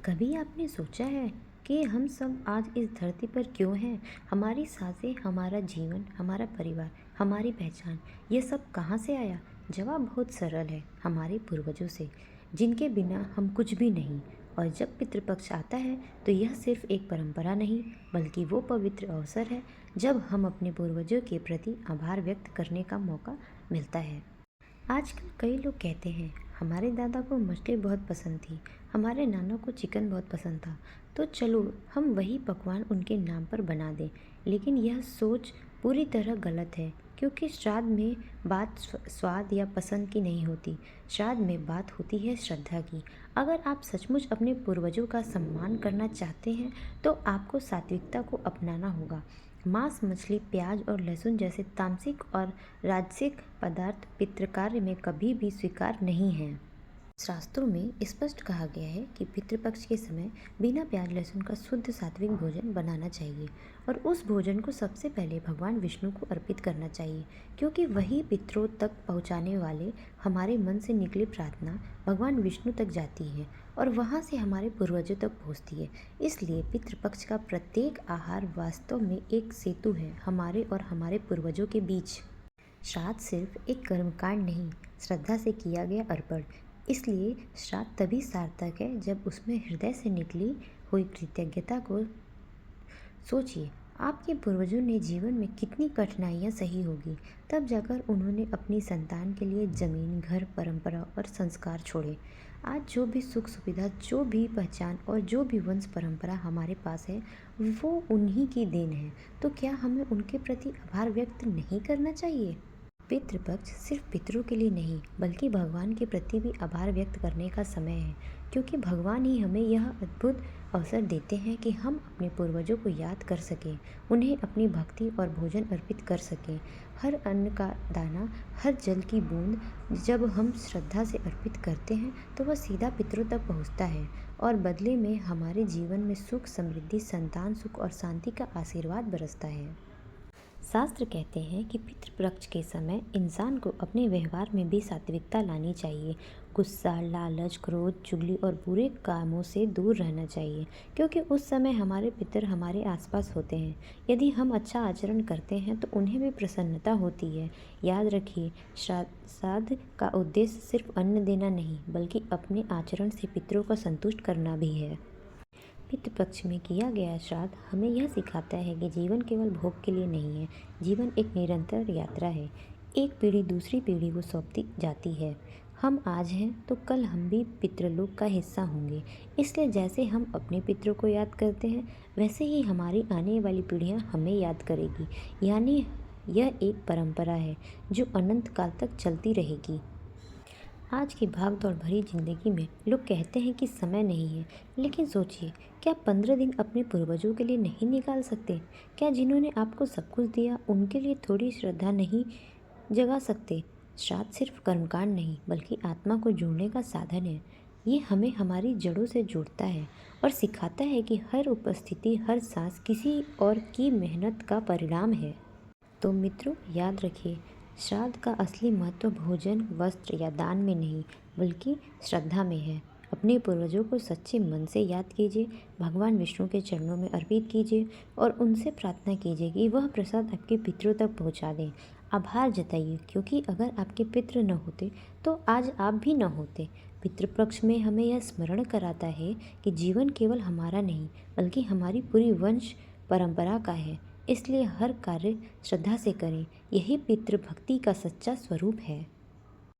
कभी आपने सोचा है कि हम सब आज इस धरती पर क्यों हैं? हमारी सांसें, हमारा जीवन, हमारा परिवार, हमारी पहचान, ये सब कहाँ से आया? जवाब बहुत सरल है, हमारे पूर्वजों से, जिनके बिना हम कुछ भी नहीं। और जब पितृपक्ष आता है तो यह सिर्फ एक परंपरा नहीं, बल्कि वो पवित्र अवसर है जब हम अपने पूर्वजों के प्रति आभार व्यक्त करने का मौका मिलता है। आजकल कई लोग कहते हैं हमारे दादा को मछली बहुत पसंद थी, हमारे नाना को चिकन बहुत पसंद था, तो चलो हम वही पकवान उनके नाम पर बना दें। लेकिन यह सोच पूरी तरह गलत है, क्योंकि श्राद्ध में बात स्वाद या पसंद की नहीं होती। श्राद्ध में बात होती है श्रद्धा की। अगर आप सचमुच अपने पूर्वजों का सम्मान करना चाहते हैं तो आपको सात्विकता को अपनाना होगा। मांस, मछली, प्याज और लहसुन जैसे तामसिक और राजसिक पदार्थ पितृकार्य में कभी भी स्वीकार नहीं हैं। शास्त्रों में स्पष्ट कहा गया है कि पितृपक्ष के समय बिना प्याज लहसुन का शुद्ध सात्विक भोजन बनाना चाहिए और उस भोजन को सबसे पहले भगवान विष्णु को अर्पित करना चाहिए, क्योंकि वही पितरों तक पहुंचाने वाले। हमारे मन से निकली प्रार्थना भगवान विष्णु तक जाती है और वहां से हमारे पूर्वजों तक पहुंचती है। इसलिए पितृपक्ष का प्रत्येक आहार वास्तव में एक सेतु है हमारे और हमारे पूर्वजों के बीच। श्राद्ध सिर्फ एक कर्मकांड नहीं, श्रद्धा से किया गया अर्पण। इसलिए श्राद्ध तभी सार्थक है जब उसमें हृदय से निकली हुई कृतज्ञता को। सोचिए, आपके पूर्वजों ने जीवन में कितनी कठिनाइयाँ सही होगी, तब जाकर उन्होंने अपनी संतान के लिए जमीन, घर, परंपरा और संस्कार छोड़े। आज जो भी सुख सुविधा, जो भी पहचान और जो भी वंश परंपरा हमारे पास है, वो उन्हीं की देन है। तो क्या हमें उनके प्रति आभार व्यक्त नहीं करना चाहिए? पितृपक्ष सिर्फ पितरों के लिए नहीं, बल्कि भगवान के प्रति भी आभार व्यक्त करने का समय है, क्योंकि भगवान ही हमें यह अद्भुत अवसर देते हैं कि हम अपने पूर्वजों को याद कर सकें, उन्हें अपनी भक्ति और भोजन अर्पित कर सकें। हर अन्न का दाना, हर जल की बूंद जब हम श्रद्धा से अर्पित करते हैं तो वह सीधा पितरों तक पहुंचता है और बदले में हमारे जीवन में सुख, समृद्धि, संतान सुख और शांति का आशीर्वाद बरसता है। शास्त्र कहते हैं कि पितृपक्ष के समय इंसान को अपने व्यवहार में भी सात्विकता लानी चाहिए। गुस्सा, लालच, क्रोध, चुगली और बुरे कामों से दूर रहना चाहिए, क्योंकि उस समय हमारे पितर हमारे आसपास होते हैं। यदि हम अच्छा आचरण करते हैं तो उन्हें भी प्रसन्नता होती है। याद रखिए, श्राद्ध का उद्देश्य सिर्फ अन्न देना नहीं, बल्कि अपने आचरण से पितरों को संतुष्ट करना भी है। पितृपक्ष में किया गया श्राद्ध हमें यह सिखाता है कि जीवन केवल भोग के लिए नहीं है, जीवन एक निरंतर यात्रा है। एक पीढ़ी दूसरी पीढ़ी को सौंपती जाती है। हम आज हैं तो कल हम भी पितृलोक का हिस्सा होंगे। इसलिए जैसे हम अपने पितरों को याद करते हैं, वैसे ही हमारी आने वाली पीढ़ियां हमें याद करेगी। यानी यह एक परंपरा है जो अनंत काल तक चलती रहेगी। आज की भाग-दौड़ भरी ज़िंदगी में लोग कहते हैं कि समय नहीं है, लेकिन सोचिए, क्या 15 दिन अपने पूर्वजों के लिए नहीं निकाल सकते? क्या जिन्होंने आपको सब कुछ दिया, उनके लिए थोड़ी श्रद्धा नहीं जगा सकते? श्राद्ध सिर्फ कर्मकांड नहीं, बल्कि आत्मा को जोड़ने का साधन है। ये हमें हमारी जड़ों से जोड़ता है और सिखाता है कि हर उपस्थिति, हर सांस किसी और की मेहनत का परिणाम है। तो मित्रों, याद रखिए, श्राद्ध का असली महत्व भोजन, वस्त्र या दान में नहीं, बल्कि श्रद्धा में है। अपने पूर्वजों को सच्चे मन से याद कीजिए, भगवान विष्णु के चरणों में अर्पित कीजिए और उनसे प्रार्थना कीजिए कि वह प्रसाद आपके पितरों तक पहुंचा दें। आभार जताइए, क्योंकि अगर आपके पितृ न होते तो आज आप भी न होते। पितृपक्ष में हमें यह स्मरण कराता है कि जीवन केवल हमारा नहीं, बल्कि हमारी पूरी वंश परंपरा का है। इसलिए हर कार्य श्रद्धा से करें, यही पितृभक्ति का सच्चा स्वरूप है।